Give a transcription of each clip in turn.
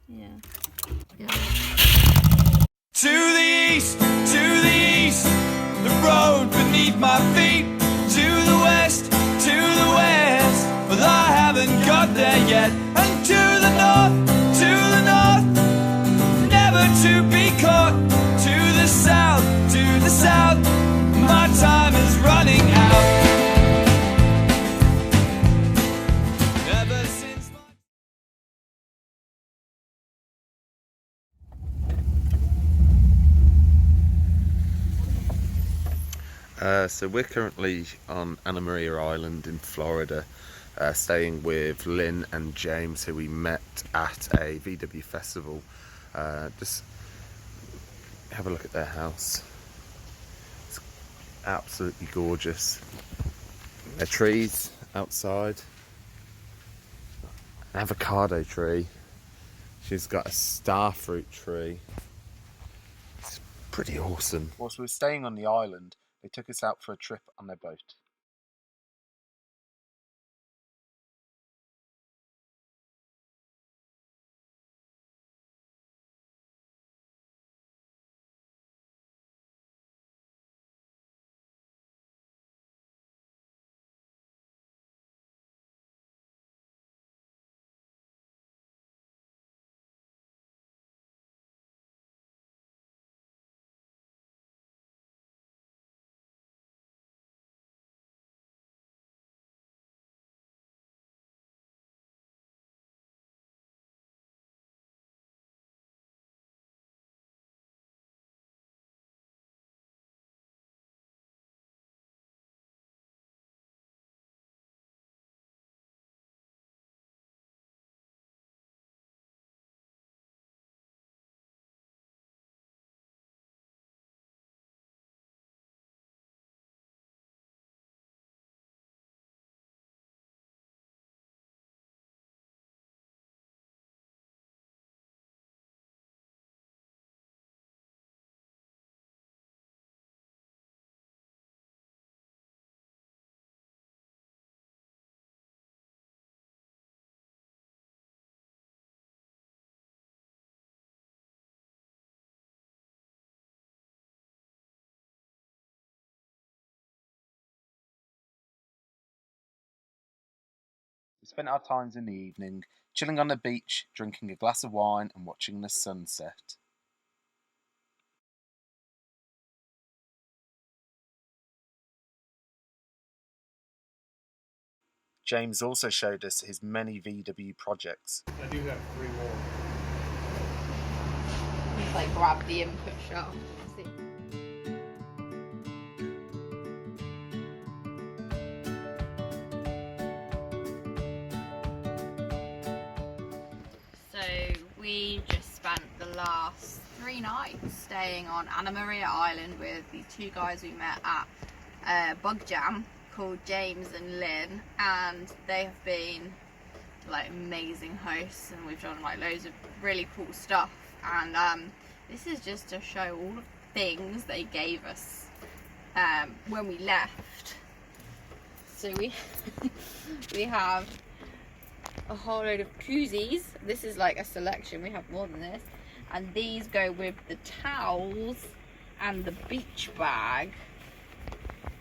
Yeah. To the east, the road beneath my feet. To the west, well I haven't got there yet. And to the north, never to be caught. To the south, my time is running out. Ever since So we're currently on Anamaria Island in Florida, staying with Lynn and James, who we met at a VW festival. Just have a look at their house. It's absolutely gorgeous. Their trees outside. An avocado tree. She's got a star fruit tree. It's pretty awesome. Whilst we were staying on the island, they took us out for a trip on their boat. We spent our times in the evening chilling on the beach, drinking a glass of wine and watching the sunset. James also showed us his many VW projects. I do have 3 more. Just like grab the input shot. So we just spent the last 3 nights staying on Anamaria Island with the 2 guys we met at Bug Jam called James and Lynn, and they have been like amazing hosts, and we've done like loads of really cool stuff. And this is just to show all of the things they gave us when we left. So we have a whole load of koozies. This is like a selection, we have more than this, and these go with the towels and the beach bag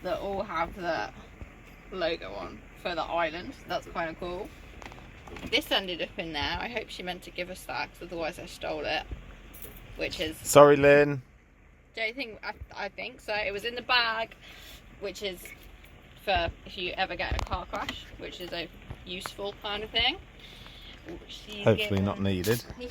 that all have the logo on for the island. That's kind of cool. This ended up in there. I hope she meant to give us that, because otherwise I stole it, which is... Sorry, Lynn. Don't think... I think so. It was in the bag, which is for if you ever get a car crash, which is a useful kind of thing. Hopefully not needed. Yeah.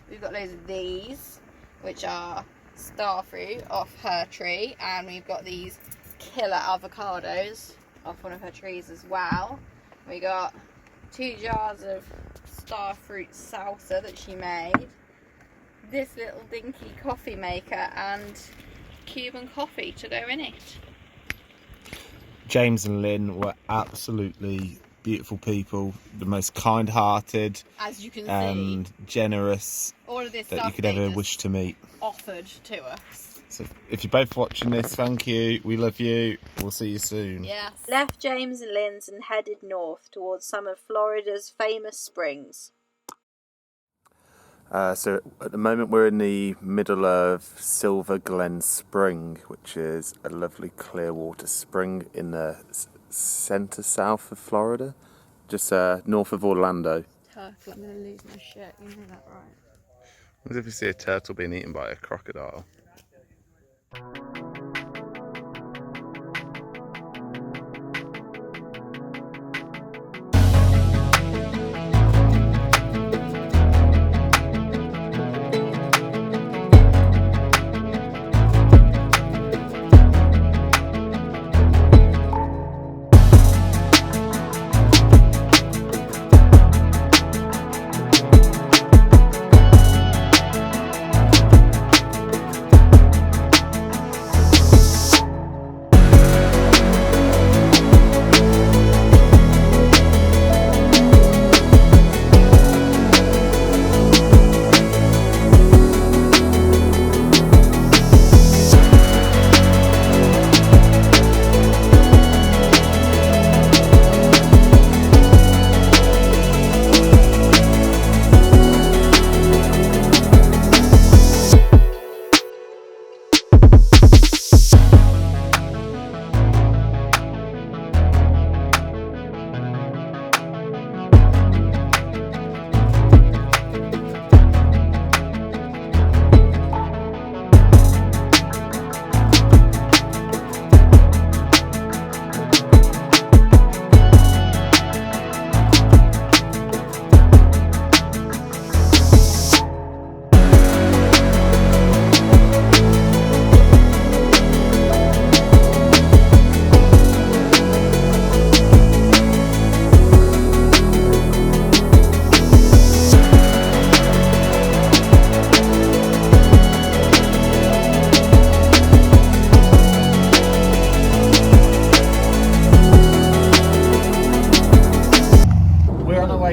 We've got loads of these, which are star fruit off her tree, and we've got these killer avocados off one of her trees as well. We got 2 jars of star fruit salsa that she made, this little dinky coffee maker, and Cuban coffee to go in it. James and Lynn were absolutely beautiful people, the most kind-hearted, as you can and see, generous all of this that stuff you could ever wish to meet. offered to us. So if you're both watching this, thank you. We love you. We'll see you soon. Yes. Left James and Lynn's and headed north towards some of Florida's famous springs. So at the moment we're in the middle of Silver Glen Spring, which is a lovely clear water spring in the centre south of Florida, just north of Orlando. Turtle, I'm gonna lose my shit. You know that, right? As if you see a turtle being eaten by a crocodile.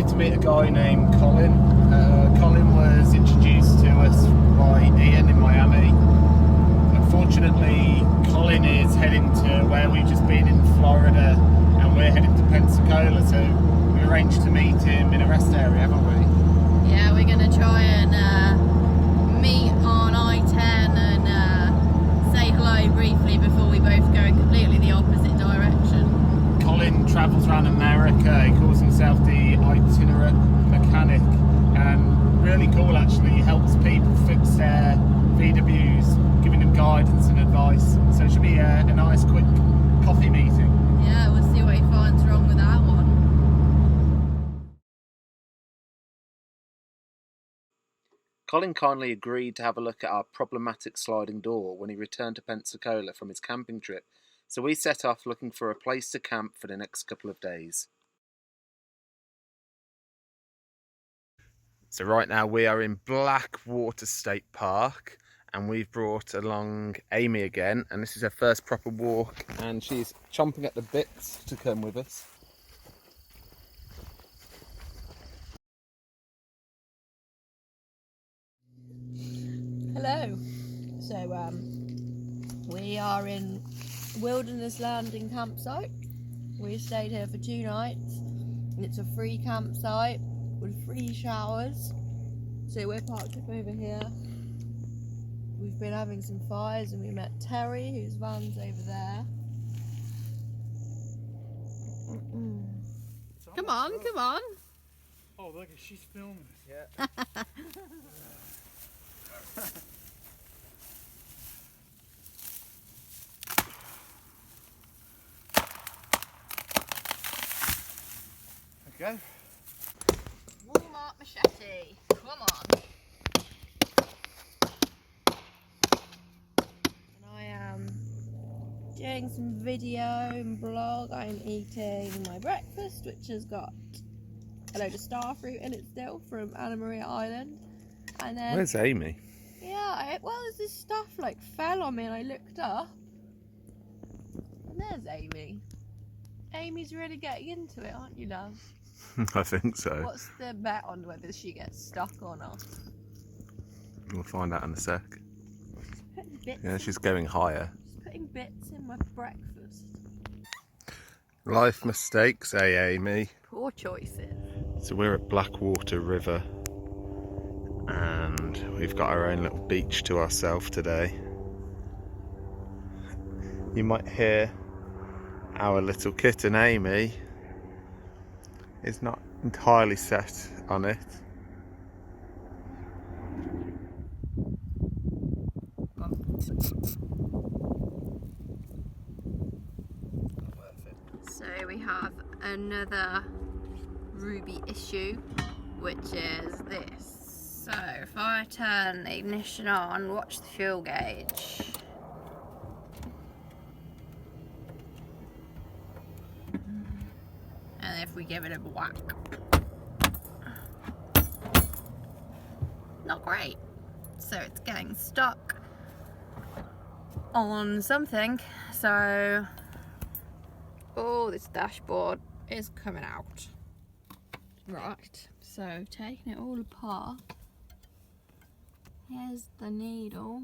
To meet a guy named Colin. Colin was introduced to us by Ian in Miami. Unfortunately, Colin is heading to where we've just been in Florida, and we're heading to Pensacola, so we arranged to meet him in a rest area, haven't we? Yeah, we're gonna try and meet on I-10 and say hello briefly before we both go in completely the opposite direction. Colin travels around America. He calls himself the Itinerant mechanic, and really cool actually. He helps people fix their VWs, giving them guidance and advice. So it should be a nice quick coffee meeting. Yeah, we'll see what he finds wrong with that one. Colin kindly agreed to have a look at our problematic sliding door when he returned to Pensacola from his camping trip, so we set off looking for a place to camp for the next couple of days. So right now we are in Blackwater State Park, and we've brought along Amy again, and this is her first proper walk, and she's chomping at the bits to come with us. Hello. So we are in Wilderness Landing campsite. We stayed here for 2 nights, and it's a free campsite with free showers. So we're parked up over here. We've been having some fires, and we met Terry, whose van's over there. Come on, come on. Oh, look, she's filming. Yeah. Okay. Walmart machete. Come on. And I am doing some video and blog. I'm eating my breakfast, which has got a load of starfruit in it still from Anamaria Island. And then Where's Amy? yeah, well, this stuff like fell on me, and I looked up, and there's Amy. Amy's really getting into it, aren't you, love? I think so. What's the bet on whether she gets stuck or not? We'll find out in a sec. Putting bits Yeah, she's going higher. Just putting bits in my breakfast. Life mistakes, Amy? Poor choices. So we're at Blackwater River, and we've got our own little beach to ourselves today. You might hear our little kitten Amy is not entirely set on it. So we have another Ruby issue, which is this. So if I turn the ignition on, watch the fuel gauge. And if we give it a whack, not great. So it's getting stuck on something. So, oh, this dashboard is coming out. Right, so taking it all apart, here's the needle,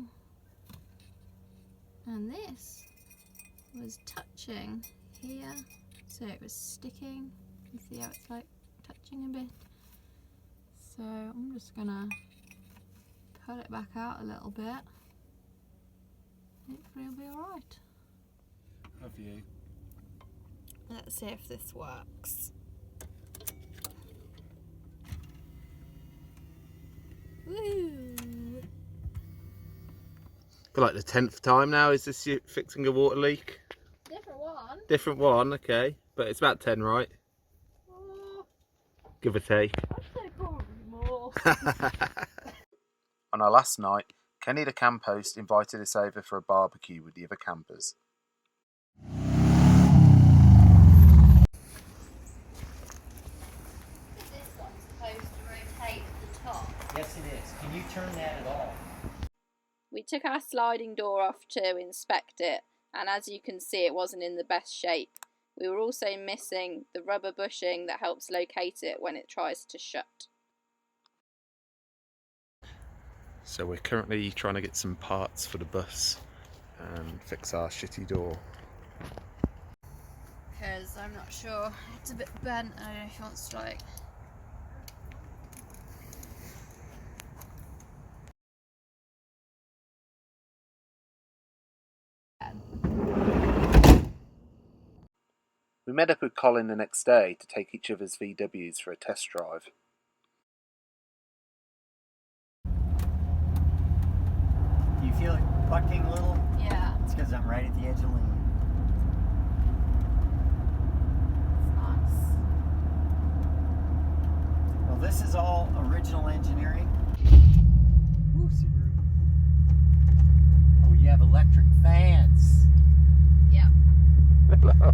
and this was touching here, so it was sticking. You can see how it's like touching a bit. So I'm just gonna pull it back out a little bit. Hopefully it'll be alright. Have you? Let's see if this works. Woo! For like the 10th time now, is this you fixing a water leak? Different one. Different one, okay. But it's about 10, right? Give or take. I'd say probably more. On our last night, Kenny the camp host invited us over for a barbecue with the other campers. This one's supposed to rotate the top. Yes, it is. Can you turn that at all? We took our sliding door off to inspect it, and as you can see, it wasn't in the best shape. We were also missing the rubber bushing that helps locate it when it tries to shut. So we're currently trying to get some parts for the bus and fix our shitty door. Because I'm not sure. It's a bit bent. I don't know if he wants to like. We met up with Colin the next day to take each other's VWs for a test drive. Do you feel it bucking a little? Yeah. It's because I'm right at the edge of Lynn. It's nice. Well, this is all original engineering. Ooh, Subaru. Oh, you have electric fans. Yeah. Hello.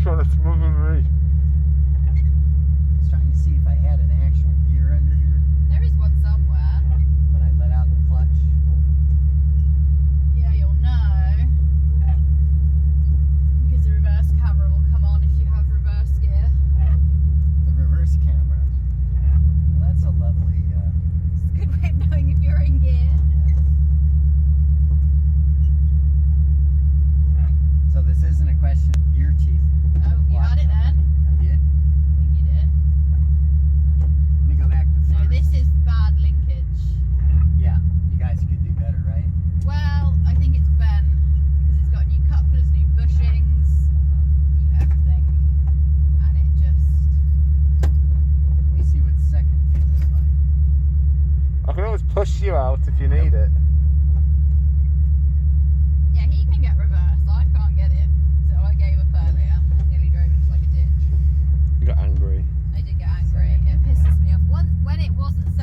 Trying to smother me. I was trying to see if I had an actual gear under here There is one somewhere. when I let out the clutch. Yeah, you'll know. Because the reverse camera will come on if you have reverse gear. The reverse camera. Well, that's a lovely. It's a good way of knowing if you're in gear. So this isn't a question of gear teeth. Oh, you had it then? I did. I think you did. Let me go back to first. No, this is bad linkage. Yeah, you guys could do better, right? Well, I think it's bent because it's got new couplers, new bushings, new everything, and it just. Let me see what second feels like. I can always push you out if you need it. Yeah, he can get reversed. I can't get it, so I gave up earlier and nearly drove into like a ditch. You got angry. I did get angry. It pisses me off. When it wasn't